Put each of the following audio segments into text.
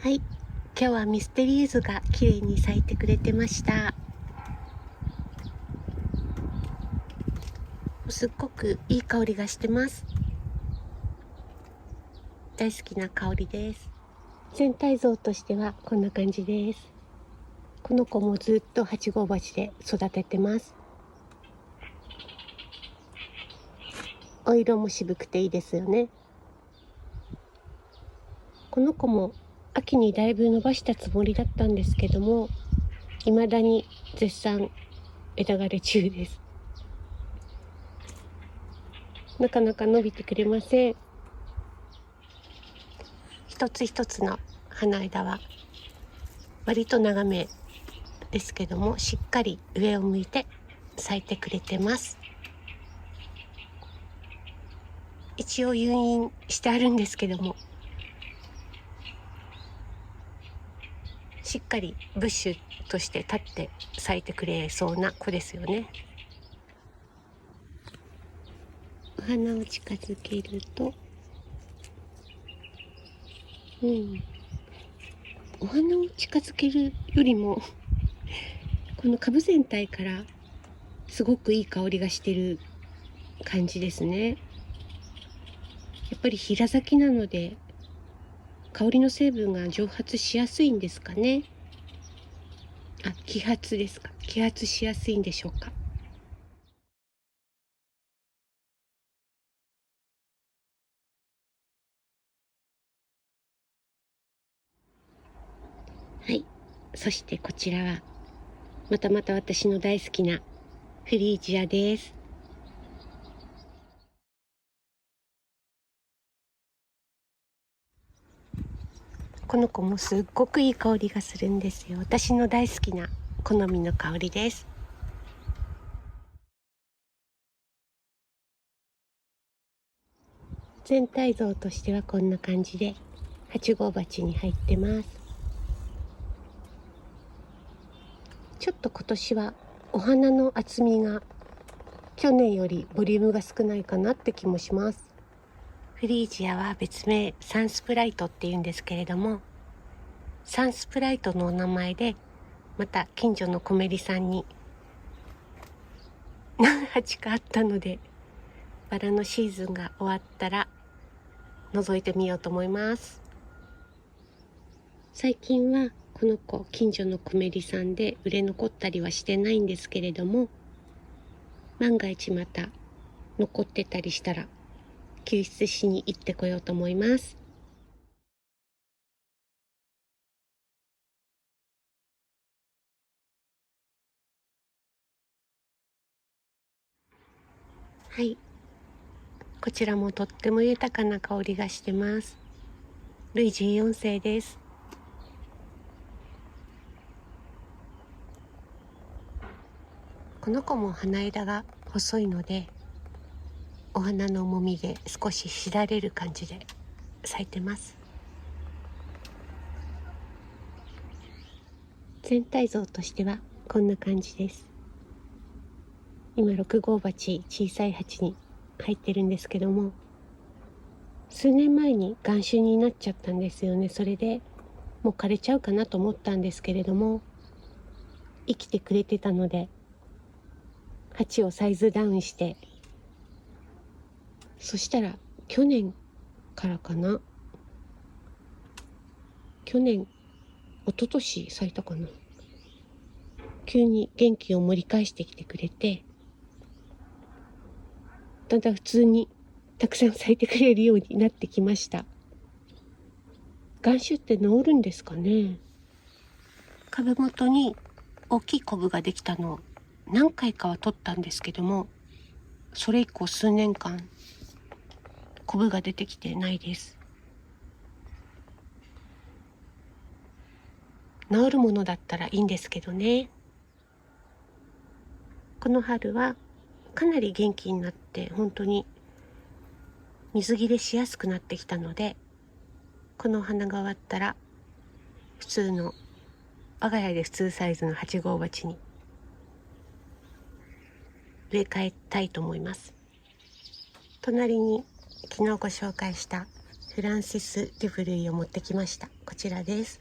はい、今日はミステリーズが綺麗に咲いてくれてました。すっごくいい香りがしてます。大好きな香りです。全体像としてはこんな感じです。この子もずっと8号鉢で育ててます。お色も渋くていいですよね。この子も秋にだいぶ伸ばしたつもりだったんですけども、未だに絶賛枝枯れ中です。なかなか伸びてくれません。一つ一つの花枝は割と長めですけども、しっかり上を向いて咲いてくれてます。一応誘引してあるんですけども、しっかりブッシュとして立って咲いてくれそうな子ですよね。お花を近づけると、お花を近づけるよりもこの株全体からすごくいい香りがしてる感じですね。やっぱり平咲きなので香りの成分が蒸発しやすいんですかね。揮発ですか。揮発しやすいんでしょうか。はい。そしてこちらはまたまた私の大好きなフリージアです。この子もすっごくいい香りがするんですよ。私の大好きな好みの香りです。全体像としてはこんな感じで8号鉢に入ってます。ちょっと今年はお花の厚みが去年よりボリュームが少ないかなって気もします。フリージアは別名サンスプライトっていうんですけれども、サンスプライトのお名前でまた近所のコメリさんに何鉢かあったので、バラのシーズンが終わったら覗いてみようと思います。最近はこの子近所のコメリさんで売れ残ったりはしてないんですけれども、万が一また残ってたりしたら救出しに行ってこようと思います。はい、こちらもとっても豊かな香りがしてます。ルイ14世です。この子も花枝が細いので、お花の重みで少ししだれる感じで咲いてます。全体像としてはこんな感じです。今6号鉢、小さい鉢に入ってるんですけども、数年前に眼種になっちゃったんですよね。それでもう枯れちゃうかなと思ったんですけれども、生きてくれてたので鉢をサイズダウンして、そしたら去年からかな、去年一昨年咲いたかな、急に元気を盛り返してきてくれて、だんだん普通にたくさん咲いてくれるようになってきました。眼種って治るんですかね。株元に大きいコブができたのを何回かは取ったんですけども、それ以降数年間コブが出てきてないです。治るものだったらいいんですけどね。この春はかなり元気になって、本当に水切れしやすくなってきたので、この花が終わったら普通の、我が家で普通サイズの8号鉢に植え替えたいと思います。隣に昨日ご紹介したフランシス・デュブルイを持ってきました。こちらです。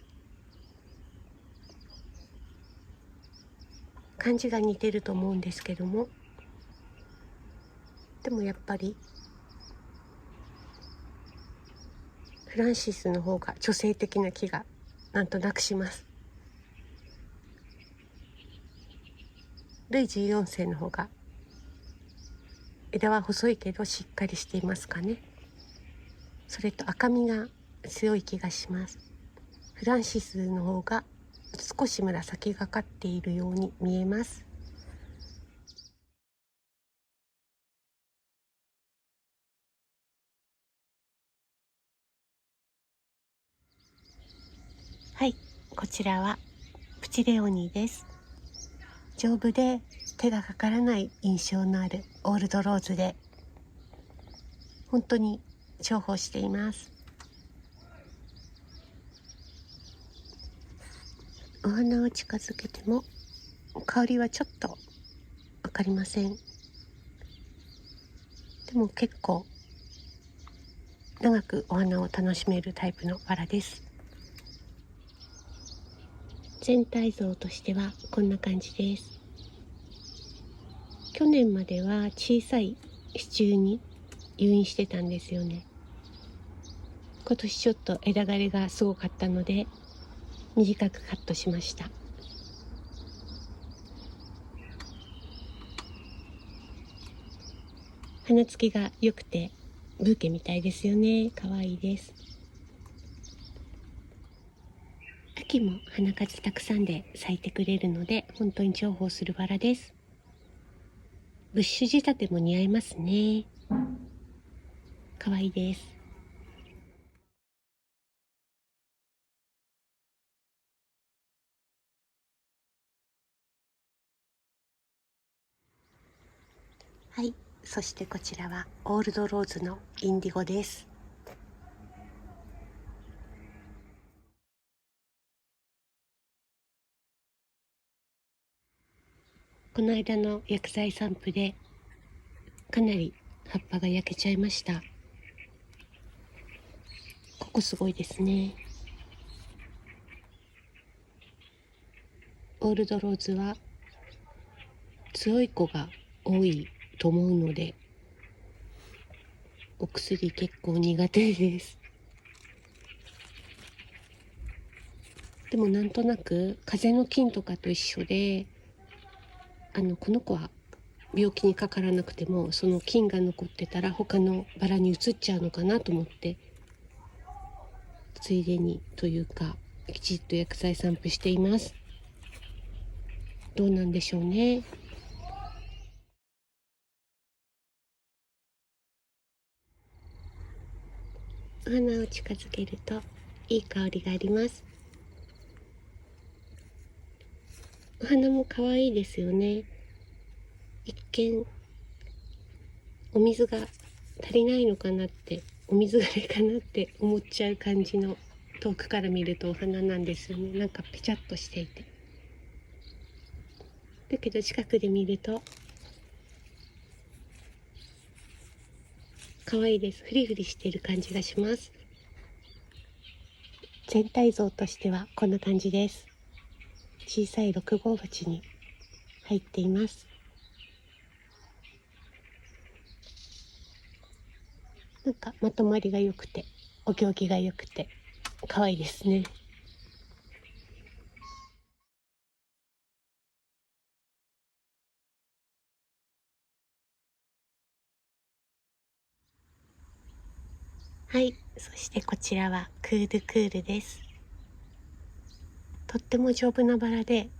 漢字が似てると思うんですけども、でもやっぱりフランシスの方が女性的な気がなんとなくします。ルイ14世の方が枝は細いけどしっかりしていますかね。それと赤みが強い気がします。フランシスの方が少し紫がかっているように見えます。はい、こちらはプチレオニーです。丈夫で手がかからない印象のあるオールドローズで、本当に重宝しています。お花を近づけても香りはちょっとわかりません。でも結構長くお花を楽しめるタイプのバラです。全体像としてはこんな感じです。去年までは小さい支柱に誘引してたんですよね。今年ちょっと枝枯れがすごかったので短くカットしました。花つきが良くてブーケみたいですよね。可愛いです。秋も花数たくさんで咲いてくれるので本当に重宝するバラです。ブッシュ仕立ても似合いますね。可愛いです。はい、そしてこちらはオールドローズのインディゴです。この間の薬剤散布でかなり葉っぱが焼けちゃいました。ここすごいですね。オールドローズは強い子が多いと思うので、お薬結構苦手です。でもなんとなく風邪の菌とかと一緒で、この子は病気にかからなくてもその菌が残ってたら他のバラに移っちゃうのかなと思って、ついでにというかきちっと薬剤散布しています。どうなんでしょうね。お花を近づけるといい香りがあります。お花も可愛いですよね。一見お水が足りないのかなって、お水がれかなって思っちゃう感じの、遠くから見るとお花なんですよね。なんかピチャッとしていて、だけど近くで見ると可愛いです。フリフリしている感じがします。全体像としてはこんな感じです。小さい6号鉢に入っています。なんかまとまりが良くてお行儀が良くて可愛いですね。はい、そしてこちらはクールクールです。とっても丈夫なバラで、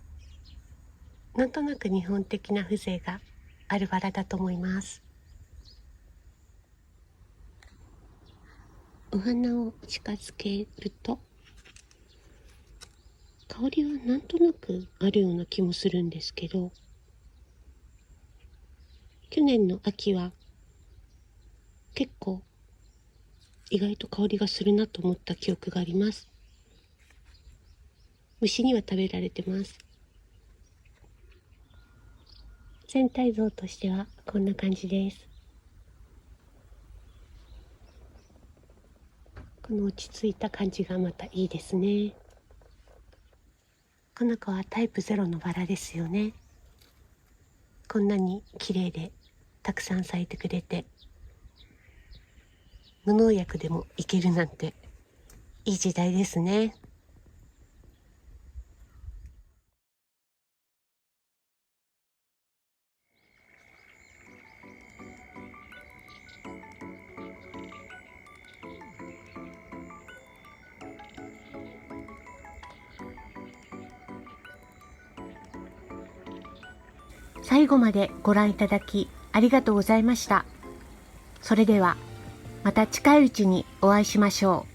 なんとなく日本的な風情があるバラだと思います。お花を近づけると香りはなんとなくあるような気もするんですけど、去年の秋は結構意外と香りがするなと思った記憶があります。虫には食べられてます。全体像としてはこんな感じです。この落ち着いた感じがまたいいですね。この子はタイプ0のバラですよね。こんなに綺麗でたくさん咲いてくれて、無農薬でもいけるなんていい時代ですね。最後までご覧いただきありがとうございました。それではまた近いうちにお会いしましょう。